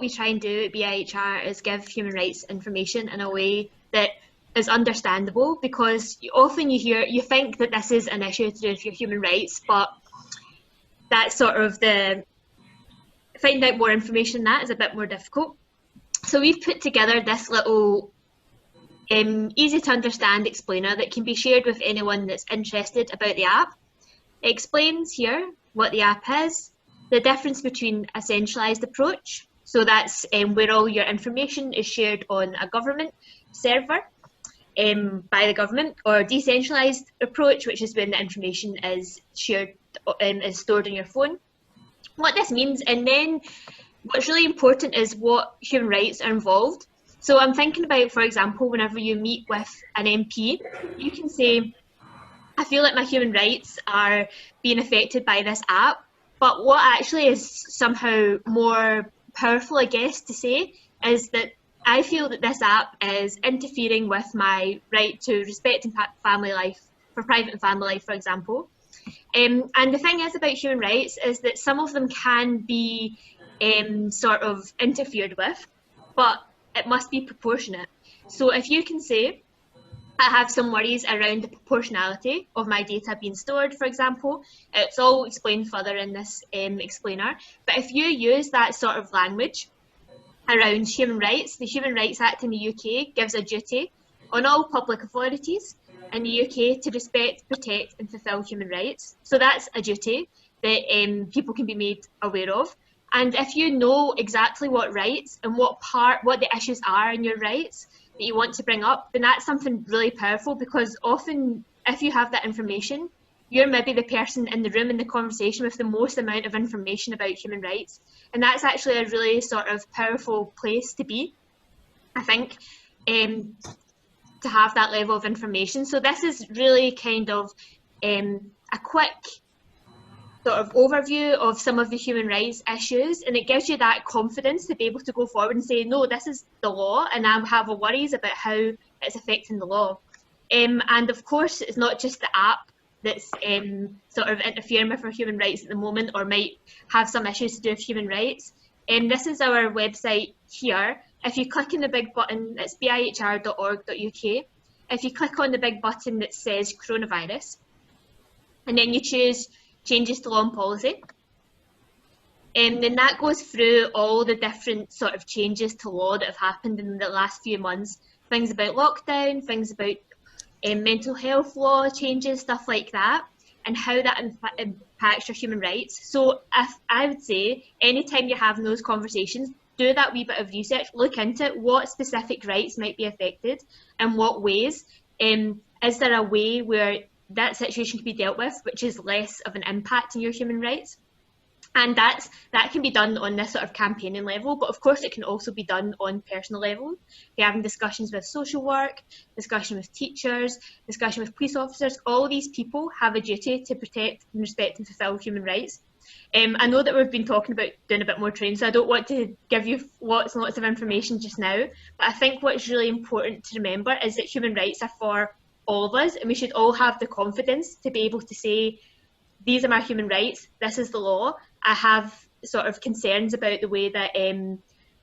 we try and do at BIHR is give human rights information in a way that is understandable, because often you think that this is an issue to do with your human rights, but that's sort of finding out more information that is a bit more difficult. So we've put together this little easy to understand explainer that can be shared with anyone that's interested about the app. It explains here what the app is, the difference between a centralised approach, so that's where all your information is shared on a government server by the government, or decentralised approach, which is when the information is shared is stored on your phone. What this means, and then what's really important is what human rights are involved. So I'm thinking about, for example, whenever you meet with an MP, you can say, I feel like my human rights are being affected by this app. But what actually is somehow more powerful, I guess, to say is that I feel that this app is interfering with my right to respect and family life, for private and family life, for example. And the thing is about human rights is that some of them can be sort of interfered with, but it must be proportionate. So if you can say, I have some worries around the proportionality of my data being stored, for example. It's all explained further in this explainer. But if you use that sort of language around human rights, the Human Rights Act in the UK gives a duty on all public authorities in the UK to respect, protect and fulfil human rights. So that's a duty that people can be made aware of. And if you know exactly what rights and what the issues are in your rights that you want to bring up, then that's something really powerful, because often if you have that information, you're maybe the person in the room in the conversation with the most amount of information about human rights. And that's actually a really sort of powerful place to be, I think, to have that level of information. So this is really kind of a quick sort of overview of some of the human rights issues, and it gives you that confidence to be able to go forward and say, no, this is the law and I have worries about how it's affecting the law. And of course, it's not just the app that's sort of interfering with our human rights at the moment, or might have some issues to do with human rights. This is our website here. If you click on the big button, it's bihr.org.uk. If you click on the big button that says coronavirus, and then you choose changes to law and policy, and then that goes through all the different sort of changes to law that have happened in the last few months. Things about lockdown, things about mental health law changes, stuff like that, and how that impacts your human rights. So I would say anytime you're having those conversations, do that wee bit of research, look into it, what specific rights might be affected and what ways. Is there a way where that situation can be dealt with which is less of an impact on your human rights? And that can be done on this sort of campaigning level, but of course it can also be done on personal level. You're having discussions with social work, discussion with teachers, discussion with police officers. All these people have a duty to protect and respect and fulfil human rights. I know that we've been talking about doing a bit more training, so I don't want to give you lots and lots of information just now, but I think what's really important to remember is that human rights are for all of us, and we should all have the confidence to be able to say, these are my human rights, this is the law, I have sort of concerns about the way that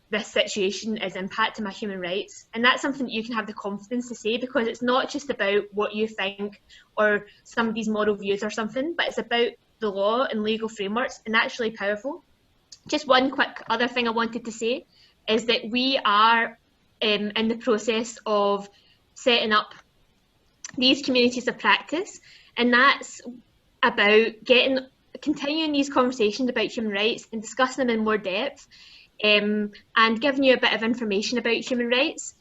this situation is impacting my human rights. And that's something that you can have the confidence to say, because it's not just about what you think or somebody's moral views or something, but it's about the law and legal frameworks, and that's really powerful. Just one quick other thing I wanted to say is that we are in the process of setting up these communities of practice, and that's about continuing these conversations about human rights and discussing them in more depth, and giving you a bit of information about human rights.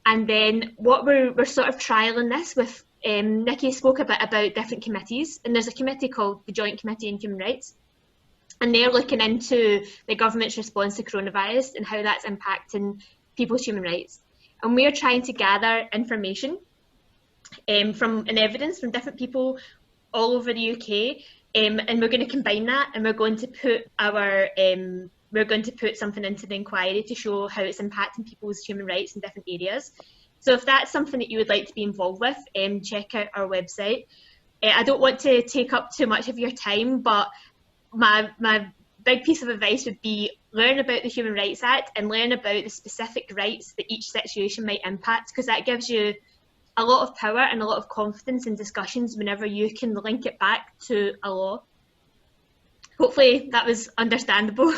And then what we're sort of trialling this with, Nikki spoke a bit about different committees, and there's a committee called the Joint Committee on Human Rights, and they're looking into the government's response to coronavirus and how that's impacting people's human rights. And we're trying to gather information and evidence from different people all over the UK, and we're going to combine that, and we're going to put something into the inquiry to show how it's impacting people's human rights in different areas. So if that's something that you would like to be involved with, check out our website. I don't want to take up too much of your time, but my big piece of advice would be learn about the Human Rights Act and learn about the specific rights that each situation might impact, because that gives you a lot of power and a lot of confidence in discussions whenever you can link it back to a law. Hopefully that was understandable.